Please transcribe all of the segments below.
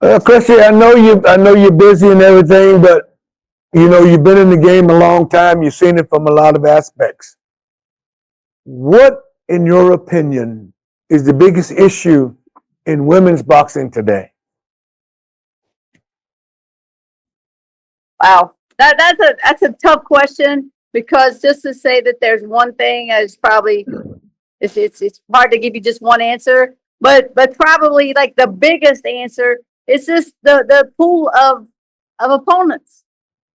Christy, I know you're busy and everything, but you've been in the game a long time. You've seen it from a lot of aspects. What, in your opinion, is the biggest issue in women's boxing today? Wow, that's a tough question, because just to say that there's one thing is probably it's hard to give you just one answer. But probably like the biggest answer is just the pool of opponents.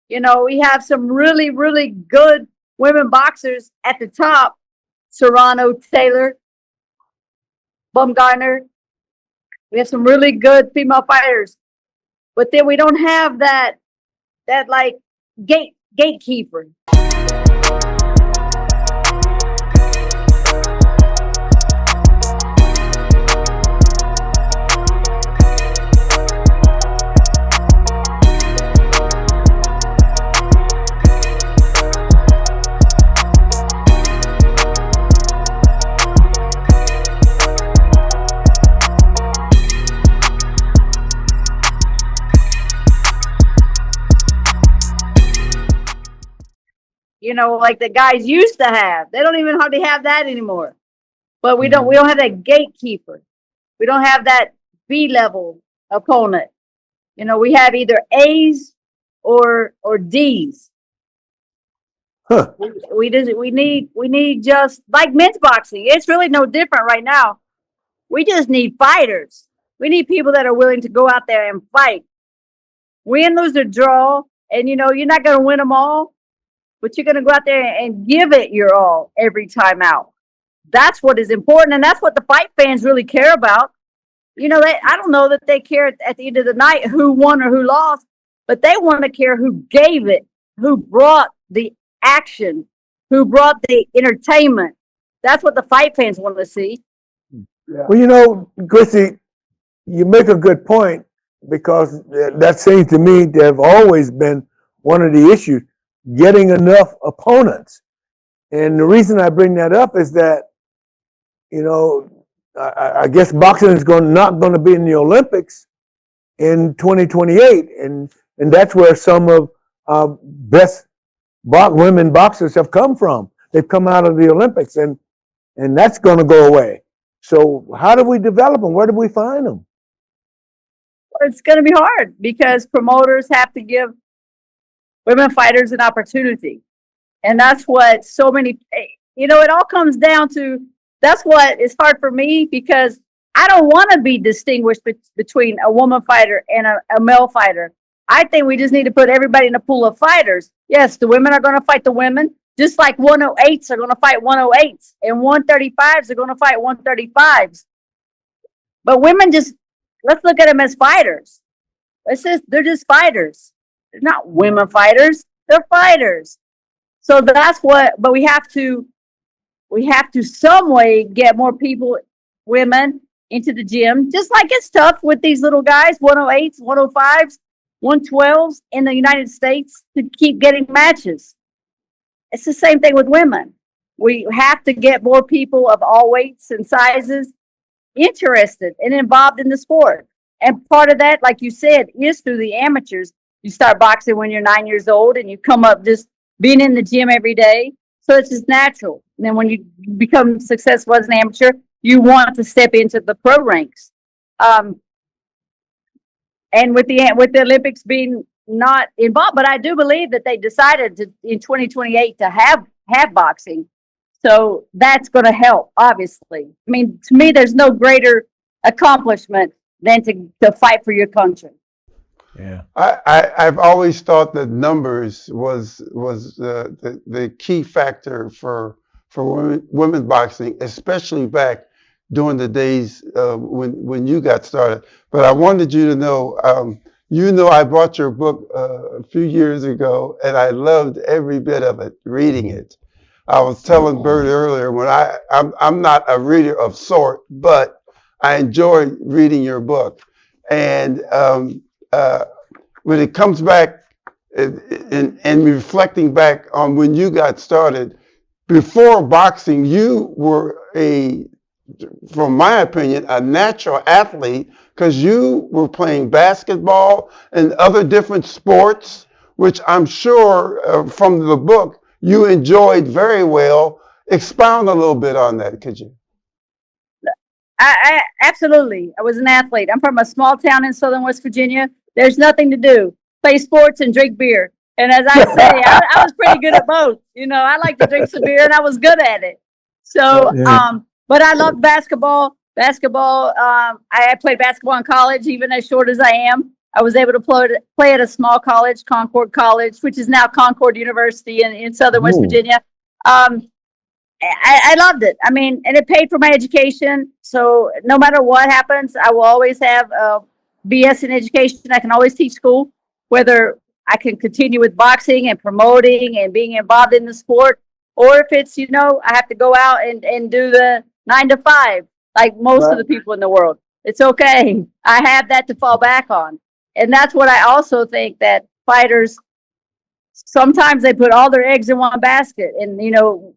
We have some really, really good women boxers at the top: Serrano, Taylor, Bumgarner. We have some really good female fighters, but then we don't have that like gatekeeper. Like the guys used to have. They don't even hardly have that anymore. But we don't have that gatekeeper. We don't have that B-level opponent. We have either A's or D's. Huh. We need just like men's boxing. It's really no different right now. We just need fighters. We need people that are willing to go out there and fight. Win, lose, or draw. And you're not going to win them all, but you're going to go out there and give it your all every time out. That's what is important, and that's what the fight fans really care about. I don't know that they care at the end of the night who won or who lost, but they want to care who gave it, who brought the action, who brought the entertainment. That's what the fight fans want to see. Yeah. Well, Christy, you make a good point, because that seems to me to have always been one of the issues: getting enough opponents. And the reason I bring that up is that, I guess boxing is not going to be in the Olympics in 2028. And that's where some of our best women boxers have come from. They've come out of the Olympics, and that's going to go away. So how do we develop them? Where do we find them? Well, it's going to be hard, because promoters have to give women fighters an opportunity. And that's what so many, it all comes down to, that's what is hard for me, because I don't want to be distinguished between a woman fighter and a male fighter. I think we just need to put everybody in a pool of fighters. Yes, the women are going to fight the women, just like 108s are going to fight 108s, and 135s are going to fight 135s. But women, let's look at them as fighters. They're just fighters. They're not women fighters. They're fighters. So that's but we have to some way get more people, women, into the gym. Just like it's tough with these little guys, 108s, 105s, 112s in the United States, to keep getting matches. It's the same thing with women. We have to get more people of all weights and sizes interested and involved in the sport. And part of that, like you said, is through the amateurs. You start boxing when you're 9 years old, and you come up just being in the gym every day. So it's just natural. And then when you become successful as an amateur, you want to step into the pro ranks. And with the Olympics being not involved, but I do believe that they decided in 2028 to have boxing. So that's going to help, obviously. I mean, to me, there's no greater accomplishment than to fight for your country. Yeah, I've always thought that numbers was the key factor for women boxing, especially back during the days when you got started. But I wanted you to know, I bought your book a few years ago, and I loved every bit of it, reading it. I was telling Byrd earlier, when I'm not a reader of sort, but I enjoy reading your book. And when it comes back and reflecting back on when you got started, before boxing, you were a from my opinion, a natural athlete because you were playing basketball and other different sports, which I'm sure from the book you enjoyed very well. Expound a little bit on that, could you? I absolutely. I was an athlete. I'm from a small town in southern West Virginia. There's nothing to do. Play sports and drink beer. And as I say, I was pretty good at both. You know, I like to drink some beer and I was good at it. So, but I love basketball. I played basketball in college, even as short as I am. I was able to play at a small college, Concord College, which is now Concord University in southern West Virginia. I loved it. I mean, and it paid for my education. So no matter what happens, I will always have a BS in education. I can always teach school, whether I can continue with boxing and promoting and being involved in the sport, or if it's, you know, I have to go out and do the 9 to 5, like most of the people in the world. It's okay. I have that to fall back on. And that's what I also think, that fighters, sometimes they put all their eggs in one basket and, you know,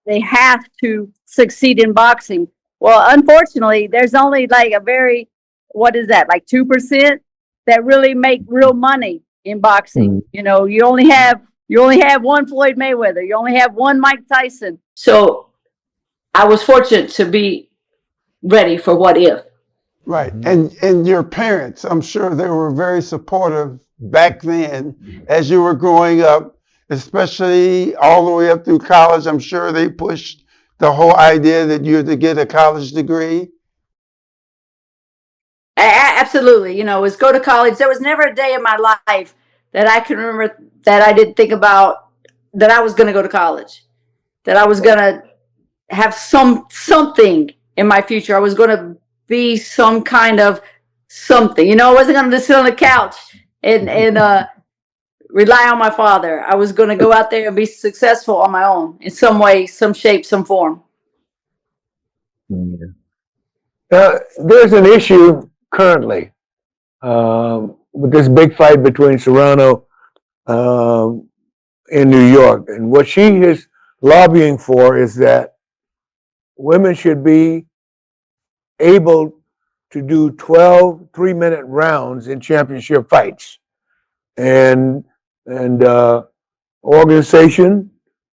they have to succeed in boxing. Well, unfortunately, there's only like a very, what is that, like 2% that really make real money in boxing. You know, you only have one Floyd Mayweather. You only have one Mike Tyson. So I was fortunate to be ready for what if. Right. And your parents, I'm sure they were very supportive back then as you were growing up, especially all the way up through college. I'm sure they pushed the whole idea that you had to get a college degree. Absolutely. You know, was go to college. There was never a day in my life that I can remember that I didn't think about that I was going to go to college, that I was going to have something in my future. I was going to be some kind of something. You know, I wasn't going to just sit on the couch and rely on my father. I was going to go out there and be successful on my own in some way, some shape, some form. There's an issue currently with this big fight between Serrano in New York. And what she is lobbying for is that women should be able to do 12 3-minute rounds in championship fights. And organization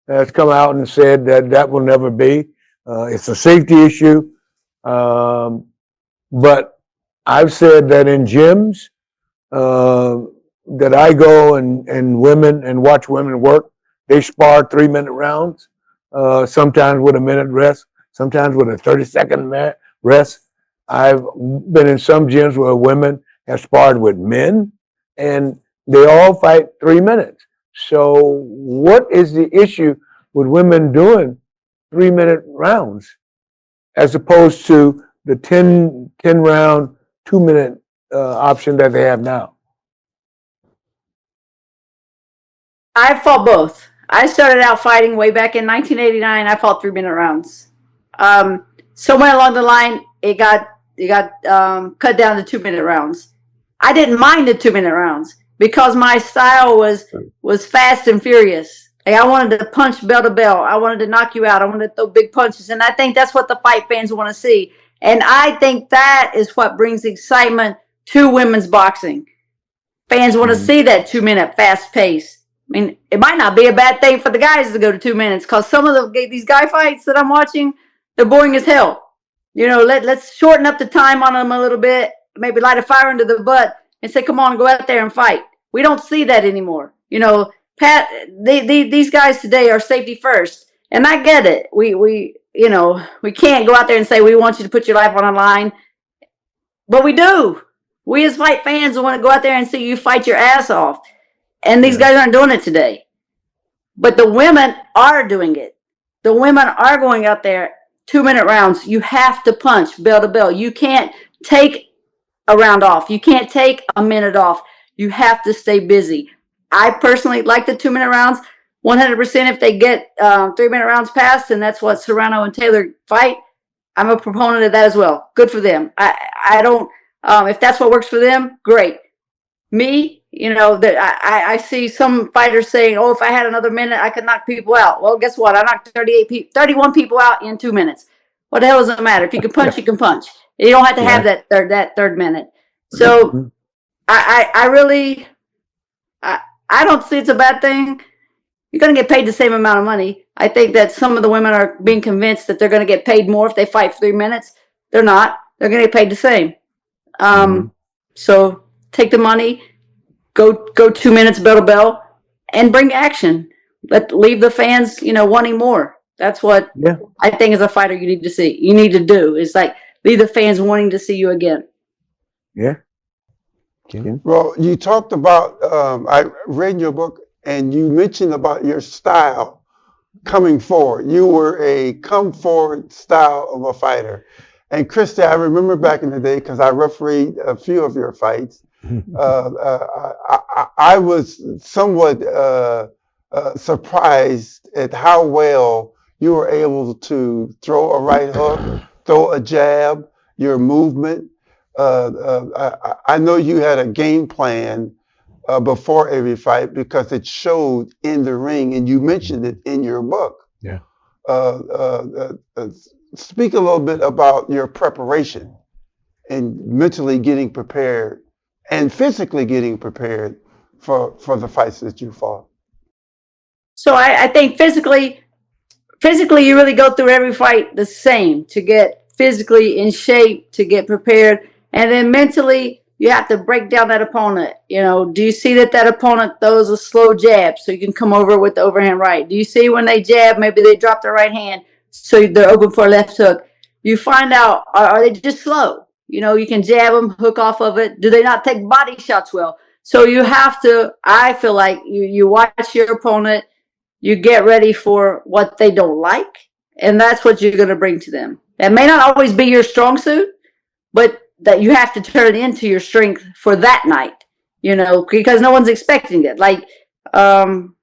has come out and said that that will never be. It's a safety issue. But I've said that in gyms that I go and women and watch women work, they spar 3-minute rounds, sometimes with a minute rest, sometimes with a 30-second rest. I've been in some gyms where women have sparred with men, and they all fight 3 minutes. So what is the issue with women doing 3-minute rounds as opposed to the 10 round, 2-minute option that they have now? I fought both. I started out fighting way back in 1989. I fought 3-minute rounds. Somewhere along the line, it got cut down to 2-minute rounds. I didn't mind the 2-minute rounds because my style was fast and furious. Like, I wanted to punch bell to bell. I wanted to knock you out. I wanted to throw big punches. And I think that's what the fight fans want to see. And I think that is what brings excitement to women's boxing. Fans want to see that 2-minute fast pace. I mean, it might not be a bad thing for the guys to go to 2 minutes, because some of these guy fights that I'm watching, they're boring as hell. You know, let's shorten up the time on them a little bit, maybe light a fire into the butt and say, come on, go out there and fight. We don't see that anymore. You know, these guys today are safety first. And I get it. We can't go out there and say, we want you to put your life on the line. But we do. We as fight fans want to go out there and see you fight your ass off. And these guys aren't doing it today. But the women are doing it. The women are going out there 2-minute rounds. You have to punch bell to bell. You can't take a round off. You can't take a minute off. You have to stay busy. I personally like the 2-minute rounds 100%. If they get 3-minute rounds passed, and that's what Serrano and Taylor fight, I'm a proponent of that as well. Good for them. I don't, if that's what works for them, great. Me, you know, that I see some fighters saying, oh, if I had another minute, I could knock people out. Well, guess what? I knocked 31 people out in 2 minutes. What the hell does it matter? If you can punch, you can punch. You don't have to have that third minute. So I really, I don't see it's a bad thing. You're going to get paid the same amount of money. I think that some of the women are being convinced that they're going to get paid more if they fight 3 minutes. They're not. They're going to get paid the same. So take the money, go 2 minutes bell to bell, and bring action. But leave the fans, wanting more. That's what I think as a fighter you need to see. You need to do is like leave the fans wanting to see you again. Yeah. Well, you talked about, I read in your book, and you mentioned about your style coming forward. You were a come forward style of a fighter. And Christy, I remember back in the day, because I refereed a few of your fights, I was somewhat surprised at how well you were able to throw a right hook, throw a jab, your movement. I know you had a game plan before every fight because it showed in the ring, and you mentioned it in your book. Yeah. Speak a little bit about your preparation and mentally getting prepared and physically getting prepared for the fights that you fought. So I think physically you really go through every fight the same to get physically in shape, to get prepared. And then mentally, you have to break down that opponent. Do you see that opponent throws a slow jab so you can come over with the overhand right? Do you see when they jab, maybe they drop their right hand so they're open for a left hook? You find out, are they just slow? You can jab them, hook off of it. Do they not take body shots well? So you have to, I feel like you watch your opponent, you get ready for what they don't like, and that's what you're going to bring to them. That may not always be your strong suit, but that you have to turn into your strength for that night, because no one's expecting it. Like,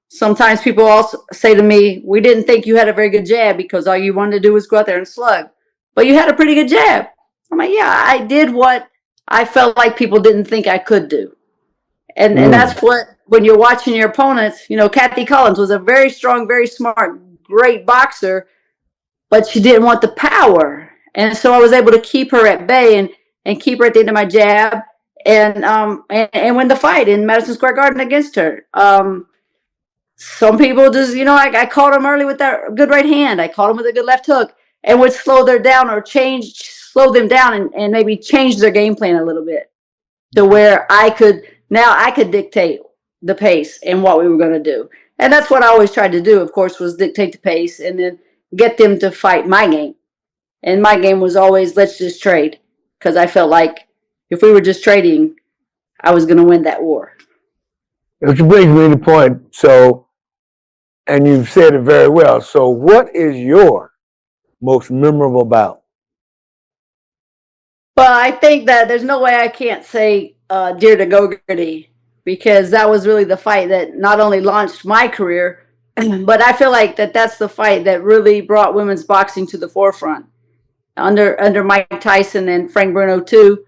sometimes people also say to me, we didn't think you had a very good jab because all you wanted to do was go out there and slug, but you had a pretty good jab. I'm like, yeah, I did what I felt like people didn't think I could do. And that's what, when you're watching your opponents, Kathy Collins was a very strong, very smart, great boxer, but she didn't want the power. And so I was able to keep her at bay and keep her at the end of my jab and win the fight in Madison Square Garden against her. Some people just, I caught them early with that good right hand. I caught them with a good left hook and would slow them down or slow them down and maybe change their game plan a little bit to where I could dictate the pace and what we were going to do. And that's what I always tried to do, of course, was dictate the pace and then get them to fight my game. And my game was always, let's just trade. Because I felt like if we were just trading, I was going to win that war. Which brings me to the point. So, and you've said it very well. So what is your most memorable bout? Well, I think that there's no way I can't say Dear to Gogarty, because that was really the fight that not only launched my career, but I feel like that's the fight that really brought women's boxing to the forefront. Under Mike Tyson and Frank Bruno too.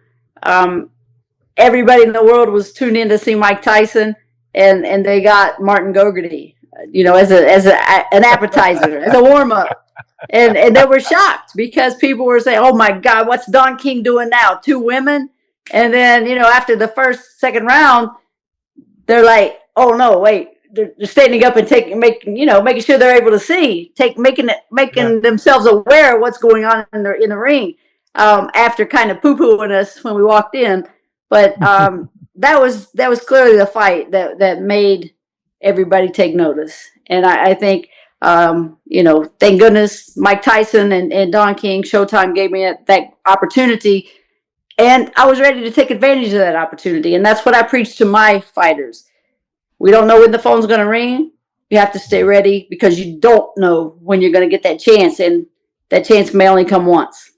Everybody in the world was tuned in to see Mike Tyson, and they got Martin Gogarty, as an appetizer, as a warm up, and they were shocked because people were saying, "Oh my God, what's Don King doing now? 2 women?" And then after the second round, they're like, "Oh no, wait." They're standing up and making sure they're able to see, making themselves aware of what's going on in the ring. After kind of poo-pooing us when we walked in, but that was clearly the fight that made everybody take notice. And I think thank goodness Mike Tyson and Don King, Showtime gave me that opportunity, and I was ready to take advantage of that opportunity. And that's what I preach to my fighters. We don't know when the phone's going to ring. You have to stay ready because you don't know when you're going to get that chance, and that chance may only come once.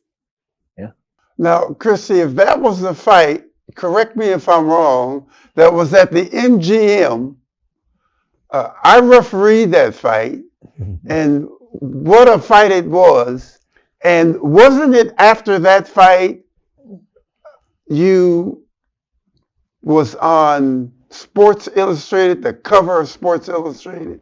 Yeah. Now, Christy, if that was the fight, correct me if I'm wrong, that was at the MGM, I refereed that fight, and what a fight it was. And wasn't it after that fight you was on Sports Illustrated, the cover of Sports Illustrated?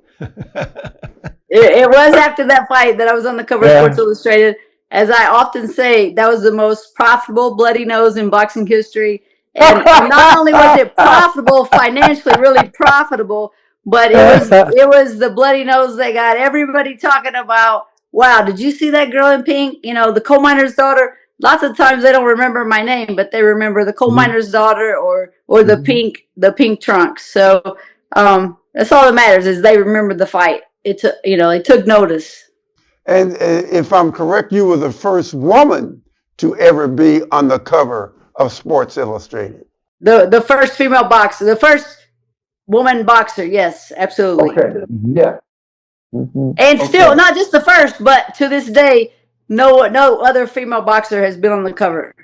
It was after that fight that I was on the cover of Sports Illustrated. as I often say, that was the most profitable bloody nose in boxing history. And not only was it profitable, financially really profitable, but it was the bloody nose that got everybody talking about. Wow, did you see that girl in pink? You know, the coal miner's daughter. Lots of times they don't remember my name, but they remember the coal miner's daughter or the pink trunks. So that's all that matters is they remember the fight. It took, you know, they took notice. And if I'm correct, you were the first woman to ever be on the cover of Sports Illustrated. The first female boxer, the first woman boxer. Yes, absolutely. Okay. Yeah. Mm-hmm. And still, not just the first, but to this day, no other female boxer has been on the cover.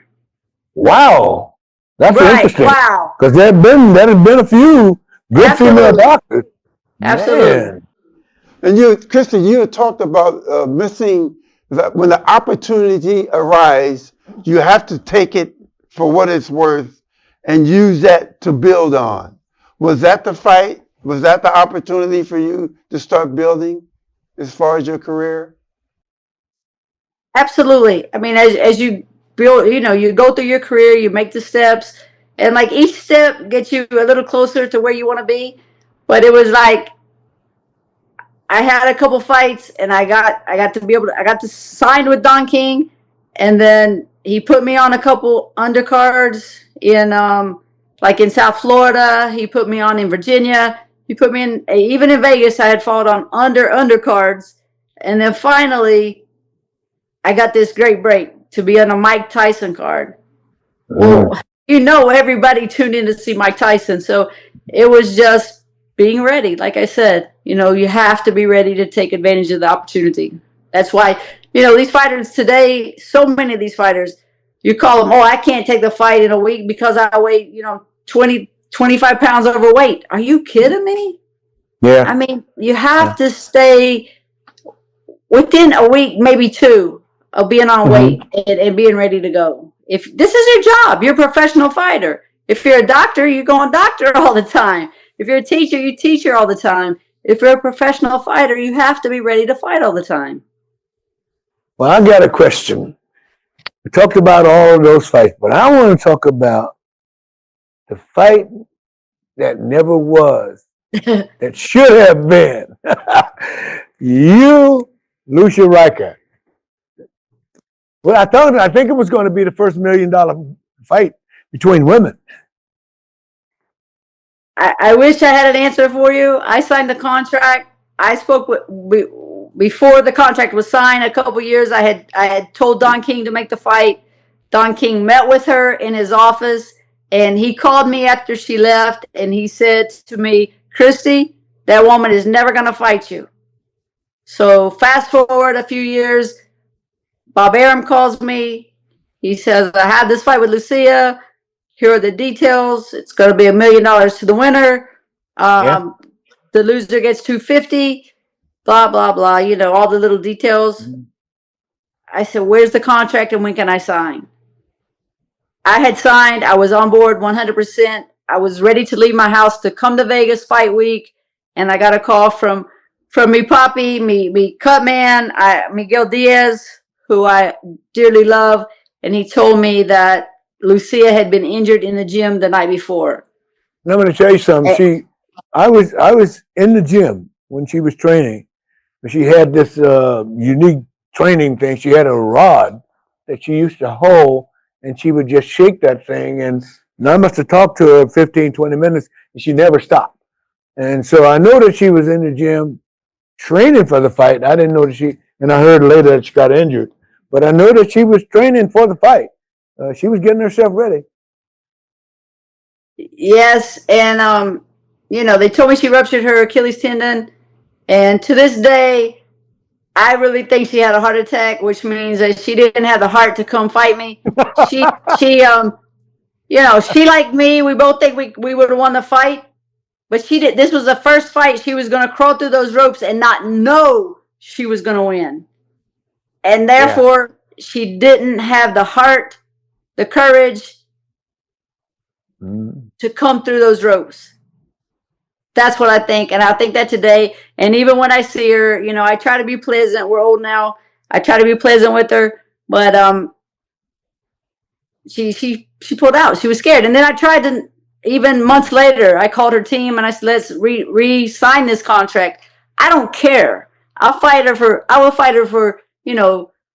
Wow, that's interesting. Wow. Because there have been a few good female boxers. Absolutely. Man. And you, Christy, you had talked about missing that when the opportunity arises, you have to take it for what it's worth and use that to build on. Was that the fight? Was that the opportunity for you to start building as far as your career? Absolutely. I mean, as you build, you know, you go through your career, you make the steps, and like each step gets you a little closer to where you want to be. But it was like I had a couple fights, and I got to sign with Don King, and then he put me on a couple undercards in like in South Florida. He put me on in Virginia. He put me in even in Vegas. I had fought on undercards, and then finally, I got this great break to be on a Mike Tyson card. Well, you know, everybody tuned in to see Mike Tyson, so it was just being ready. Like I said, you know, you have to be ready to take advantage of the opportunity. That's why, you know, these fighters today, so many of these fighters, you call them, oh, I can't take the fight in a week because I weigh, you know, 20, 25 pounds overweight. Are you kidding me? Yeah. I mean, you have to stay within a week, maybe two, of being on weight and being ready to go. If this is your job, you're a professional fighter. If you're a doctor, you're going doctor all the time. If you're a teacher, you teacher all the time. If you're a professional fighter, you have to be ready to fight all the time. Well, I got a question. We talked about all of those fights, but I want to talk about the fight that never was, that should have been. You, Lucia Riker. Well, I think it was going to be the first $1 million fight between women. I wish I had an answer for you. I signed the contract. I spoke before the contract was signed a couple years. I had told Don King to make the fight. Don King met with her in his office, and he called me after she left, and he said to me, Christy, that woman is never going to fight you. So fast forward a few years, Bob Arum calls me. He says, I had this fight with Lucia. Here are the details. It's going to be $1 million to the winner. The loser gets $250. Blah, blah, blah. You know, all the little details. I said, where's the contract and when can I sign? I had signed. I was on board 100%. I was ready to leave my house to come to Vegas fight week. And I got a call from me Papi, me cut man, Miguel Diaz, who I dearly love. And he told me that Lucia had been injured in the gym the night before. And I'm going to tell you something. I was in the gym when she was training. She had this unique training thing. She had a rod that she used to hold, and she would just shake that thing. And I must have talked to her 15, 20 minutes, and she never stopped. And so I know that she was in the gym training for the fight. I didn't know that and I heard later that she got injured. But I know that she was training for the fight. She was getting herself ready. Yes, and you know, they told me she ruptured her Achilles tendon, and to this day, I really think she had a heart attack, which means that she didn't have the heart to come fight me. She you know, she like me. We both think we would have won the fight, but she did. This was the first fight she was going to crawl through those ropes and not know she was going to win, and therefore she didn't have the heart, the courage to come through those ropes. That's what I think. And I think that today, and even when I see her, you know, I try to be pleasant. We're old now. I try to be pleasant with her. But she pulled out. She was scared. And then I tried to, even months later, I called her team and I said, let's re-sign this contract. I don't care. I will fight her for,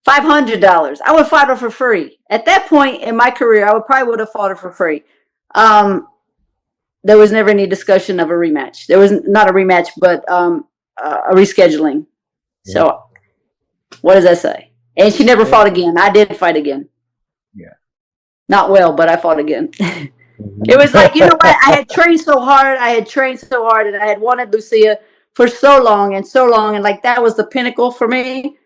$500. I would fight her for free. At that point in my career, I would have fought her for free. There was never any discussion of a rematch. There was not a rematch, but a rescheduling. Yeah. So what does that say? And she never fought again. I did fight again. Yeah. Not well, but I fought again. It was like, you know what? I had trained so hard. And I had wanted Lucia for so long. And like, that was the pinnacle for me.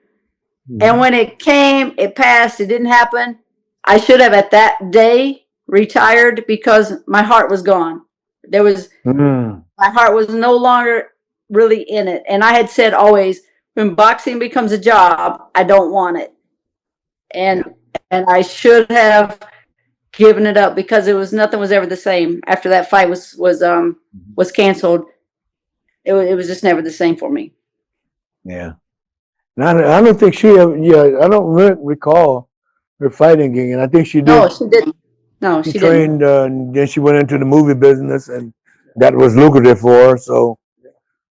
And when it came, it passed, it didn't happen. I should have at that day retired because my heart was gone. My heart was no longer really in it. And I had said always, when boxing becomes a job, I don't want it. And I should have given it up because nothing was ever the same. After that fight was canceled, it was just never the same for me. Yeah. I don't think I don't recall her fighting again. I think she did. No, she didn't. No, she trained, and then she went into the movie business, and that was lucrative for her. So,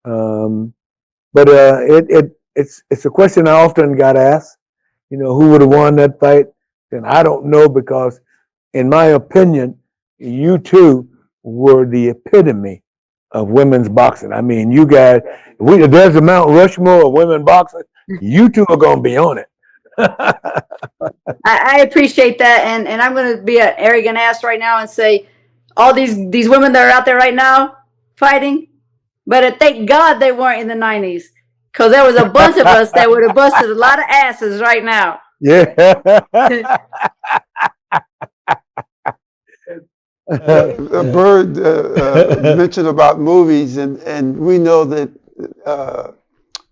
but it's a question I often got asked. Who would have won that fight? And I don't know, because, in my opinion, you two were the epitome of women's boxing. I mean, you guys. There's a Mount Rushmore of women boxing. You two are going to be on it. I appreciate that, and I'm going to be an arrogant ass right now and say all these women that are out there right now fighting, but thank God they weren't in the 90s, because there was a bunch of us that would have busted a lot of asses right now. Yeah. Byrd mentioned about movies, and we know that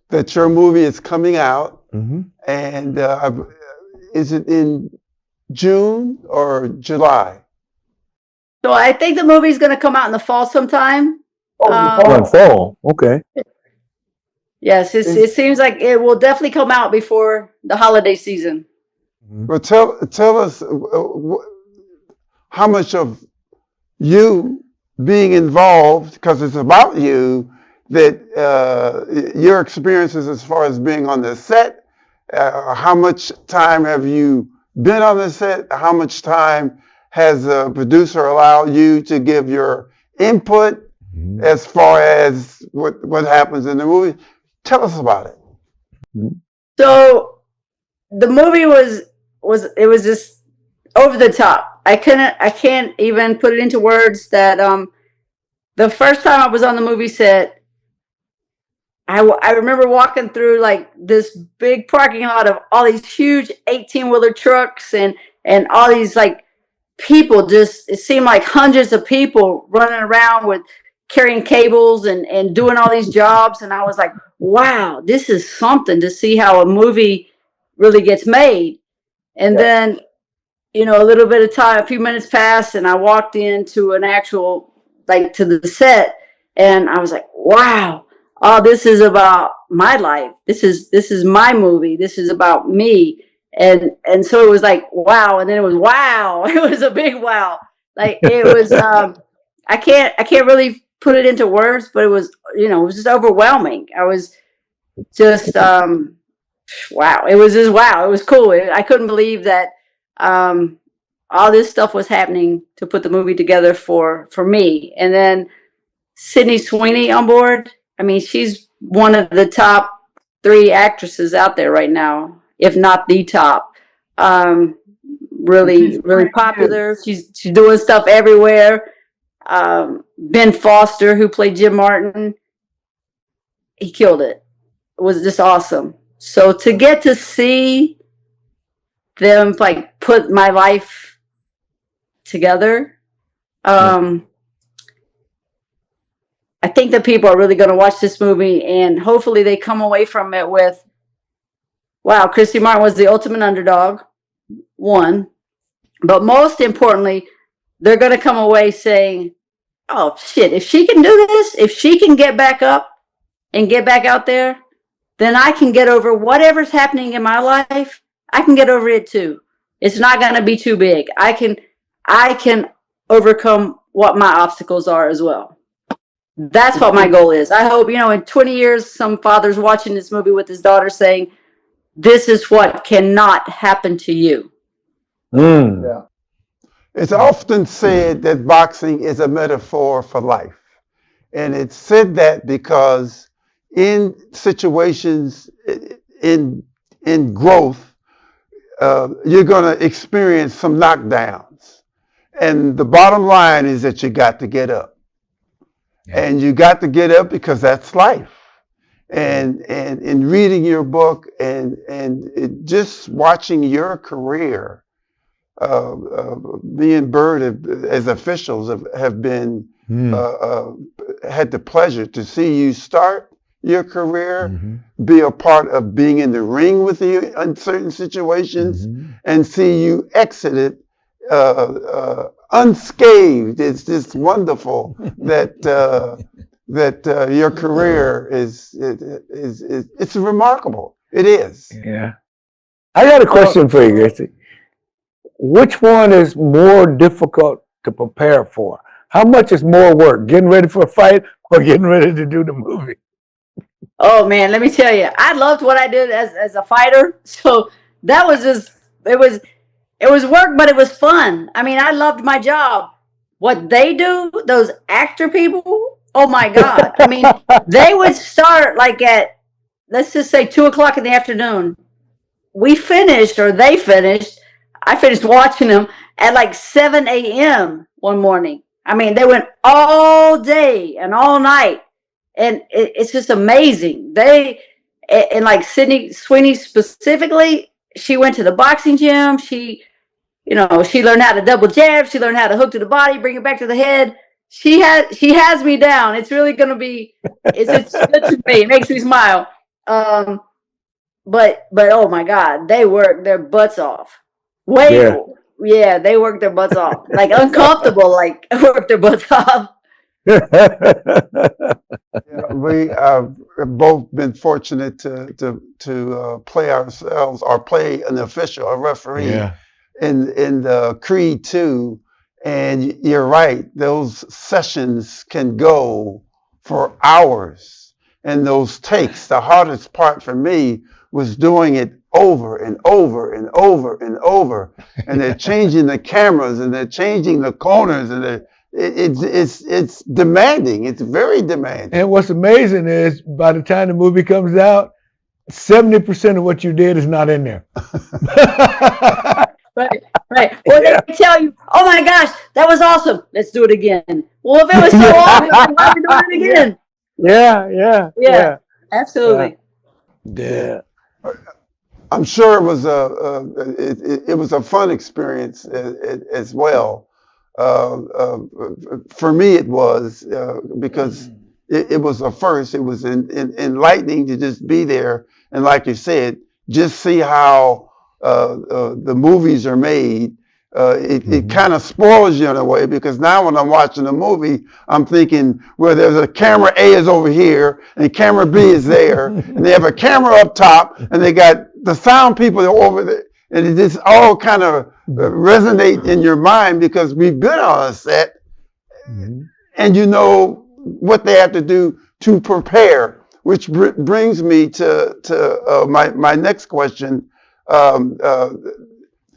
that your movie is coming out, and is it in June or July? So I think the movie's going to come out in the fall sometime. Fall. Okay. Yes, it seems like it will definitely come out before the holiday season. Well, tell us how much of you being involved, because it's about you, that your experiences as far as being on the set, how much time have you been on the set? How much time has the producer allowed you to give your input as far as what happens in the movie? Tell us about it. So the movie was just over the top. I can't even put it into words that the first time I was on the movie set, I remember walking through like this big parking lot of all these huge 18-wheeler trucks and all these like people, just, it seemed like hundreds of people running around with carrying cables and doing all these jobs. And I was like, wow, this is something to see how a movie really gets made. And then, a little bit of time, a few minutes passed, and I walked into an actual, like, to the set, and I was like, wow. Oh, this is about my life. This is my movie. This is about me. And so it was like, wow. And then it was, wow. It was a big wow. Like, it was, I can't really put it into words, but it was, it was just overwhelming. I was just, wow. It was just, wow. It was cool. I couldn't believe that, all this stuff was happening to put the movie together for me. And then Sydney Sweeney on board. I mean, she's one of the top 3 actresses out there right now, if not the top. Really popular. She's doing stuff everywhere. Ben Foster, who played Jim Martin, he killed it. It was just awesome. So to get to see them like put my life together, I think that people are really going to watch this movie, and hopefully they come away from it with, wow, CHRISTY Martin was the ultimate underdog, one. But most importantly, they're going to come away saying, oh, shit, if she can do this, if she can get back up and get back out there, then I can get over whatever's happening in my life I can get over it too. It's not going to be too big. I can overcome what my obstacles are as well. That's what my goal is. I hope, in 20 years, some father's watching this movie with his daughter saying, this is what cannot happen to you. Yeah. It's often said that boxing is a metaphor for life. And it's said that because in situations, in growth, you're going to experience some knockdowns. And the bottom line is that you got to get up. Yeah. And you got to get up because that's life. And in reading your book and just watching your career, me and Byrd as officials have been had the pleasure to see you start your career, be a part of being in the ring with you in certain situations, and see you exit it unscathed. It's just wonderful that your career is it's remarkable. It is. Yeah. I got a question for you, Christy. Which one is more difficult to prepare for? How much is more work, getting ready for a fight or getting ready to do the movie? Oh man, let me tell you, I loved what I did as a fighter. So that was just, it was work, but it was fun. I mean, I loved my job. What they do, those actor people, oh my God. I mean, they would start like at, let's just say 2:00 in the afternoon. We finished, or they finished. I finished watching them at like 7 a.m. one morning. I mean, they went all day and all night. And it's just amazing. And like Sydney Sweeney specifically, she went to the boxing gym. She learned how to double jab. She learned how to hook to the body, bring it back to the head. She has me down. It's really going to be, it's good to me. It makes me smile. But oh my God, they work their butts off. Yeah, they work their butts off. Like uncomfortable, like work their butts off. We have both been fortunate to play ourselves or play an official, a referee in the Creed 2. And you're right, those sessions can go for hours. And those takes, the hardest part for me was doing it over and over and over and over. And they're changing the cameras and they're changing the corners and it's demanding. It's very demanding. And what's amazing is by the time the movie comes out, 70% of what you did is not in there. Right. Or they tell you, oh my gosh, that was awesome. Let's do it again. Well, if it was so awesome, why are we doing it again? Yeah. Absolutely. Yeah. I'm sure it was a fun experience as well. For me, it was because it was a first. It was enlightening to just be there and, like you said, just see how the movies are made. It kind of spoils you in a way, because now when I'm watching a movie, I'm thinking, well, there's a camera A is over here and camera B is there, and they have a camera up top, and they got the sound people over there, and it just all kind of resonate in your mind because we've been on a set, and you know what they have to do to prepare, which brings me to my next question.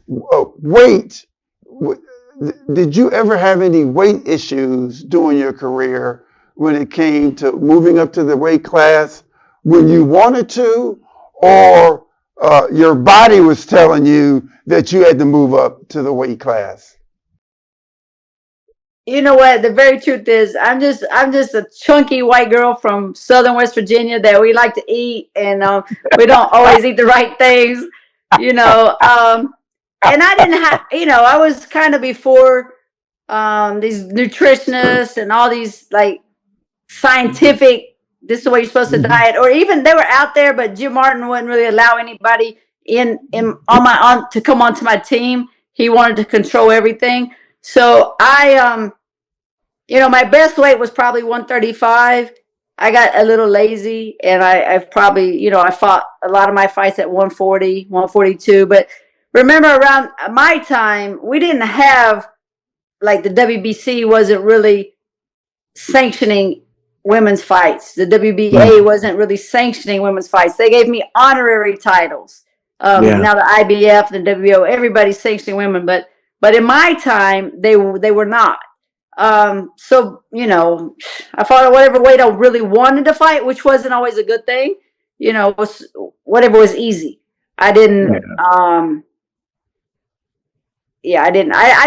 Weight. Did you ever have any weight issues during your career when it came to moving up to the weight class when you wanted to, or your body was telling you that you had to move up to the weight class? You know what? The very truth is, I'm just a chunky white girl from Southern West Virginia that we like to eat, and we don't always eat the right things, and I didn't have, I was kind of before these nutritionists and all these like scientific, this is the way you're supposed to diet, or even they were out there, but Jim Martin wouldn't really allow anybody to come onto my team. He wanted to control everything. So I, my best weight was probably 135. I got a little lazy, and I've probably, you know, I fought a lot of my fights at 140, 142. But remember, around my time, we didn't have, like, the WBC wasn't really sanctioning women's fights. The WBA wasn't really sanctioning women's fights. They gave me honorary titles. Now the IBF, the WBO, everybody's sanctioning women, but in my time, they were not. So, you know, I fought at whatever weight I really wanted to fight, which wasn't always a good thing. You know, whatever was easy. I didn't, I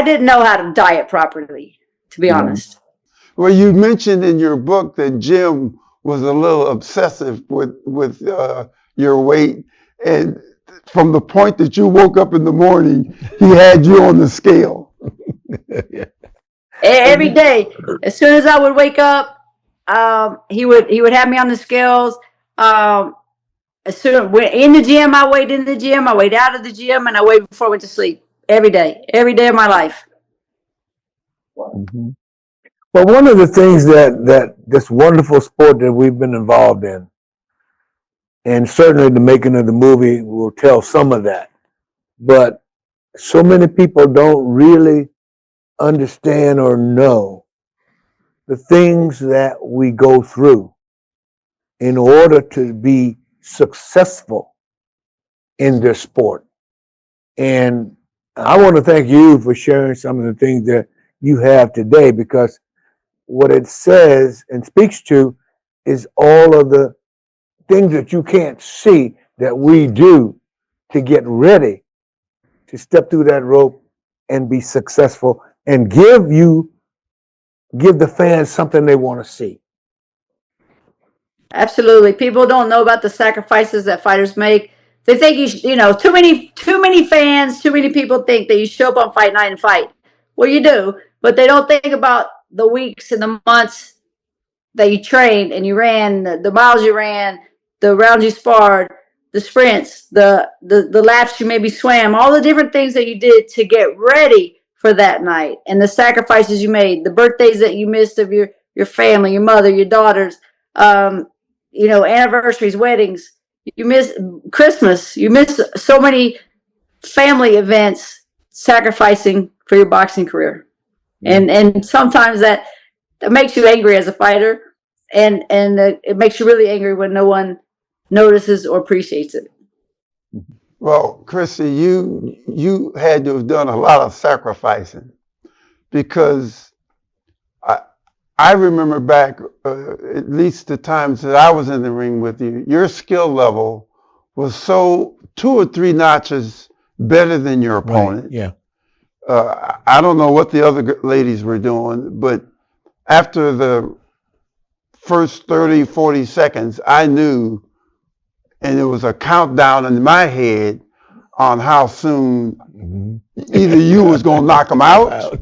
didn't know how to diet properly, to be honest. Well, you mentioned in your book that Jim was a little obsessive with your weight, and from the point that you woke up in the morning, he had you on the scale. Every day, as soon as I would wake up, he would have me on the scales. As soon in the gym, I weighed in the gym, I weighed out of the gym, and I weighed before I went to sleep. Every day of my life. Mm-hmm. Well, one of the things that this wonderful sport that we've been involved in, and certainly the making of the movie will tell some of that, but so many people don't really understand or know the things that we go through in order to be successful in this sport. And I want to thank you for sharing some of the things that you have today, because what it says and speaks to is all of the things that you can't see that we do to get ready to step through that rope and be successful and give the fans something they want to see. Absolutely. People don't know about the sacrifices that fighters make. They think you know, too many fans, too many people think that you show up on fight night and fight. Well, you do, but they don't think about the weeks and the months that you trained and you ran, the miles you ran, the rounds you sparred, the sprints, the laps you maybe swam, all the different things that you did to get ready for that night, and the sacrifices you made, the birthdays that you missed of your family, your mother, your daughters, you know, anniversaries, weddings. You miss Christmas. You miss so many family events sacrificing for your boxing career. And sometimes that makes you angry as a fighter, and it makes you really angry when no one notices or appreciates it. Well, Christy, you had to have done a lot of sacrificing, because I remember back, at least the times that I was in the ring with you, your skill level was so 2 or 3 notches better than your opponent. Right. Yeah. I don't know what the other ladies were doing, but after the first 30, 40 seconds, I knew, and it was a countdown in my head on how soon either you was going to knock them out,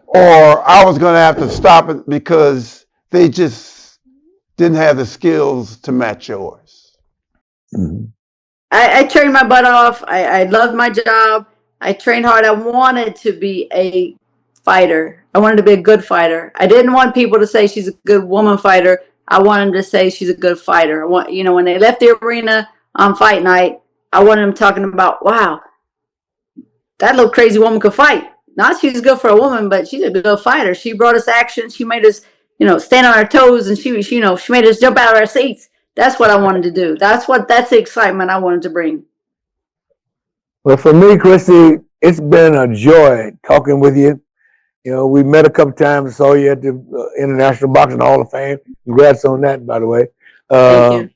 or I was going to have to stop it because they just didn't have the skills to match yours. I trained my butt off. I loved my job. I trained hard. I wanted to be a fighter. I wanted to be a good fighter. I didn't want people to say she's a good woman fighter. I wanted them to say she's a good fighter. I want, you know, when they left the arena on fight night, I wanted them talking about, wow, that little crazy woman could fight. Not she's good for a woman, but she's a good fighter. She brought us action. She made us, you know, stand on our toes, and she made us jump out of our seats. That's what I wanted to do. That's the excitement I wanted to bring. Well, for me, Christy, it's been a joy talking with you. You know, we met a couple times. Saw you at the International Boxing Hall of Fame. Congrats on that, by the way. Thank you.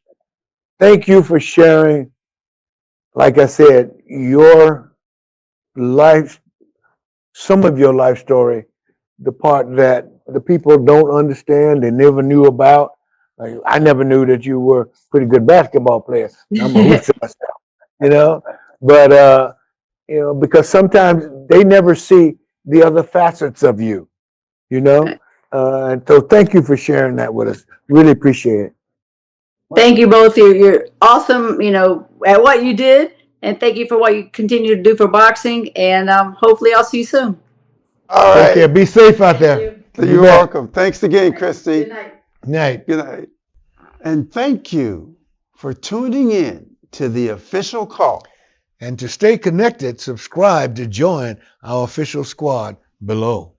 Thank you for sharing, like I said, your life, some of your life story, the part that the people don't understand, they never knew about. Like, I never knew that you were a pretty good basketball player. I'm a hooper myself, you know. But you know, because sometimes they never see the other facets of you, you know. And so, thank you for sharing that with us. Really appreciate it. Thank you both. You're awesome, you know, at what you did, and thank you for what you continue to do for boxing. And hopefully, I'll see you soon. All right. Take care. Be safe out there. You're welcome. Thanks again, Christy. Good night. Night. Good night. And thank you for tuning in to the official call. And to stay connected, subscribe to join our official squad below.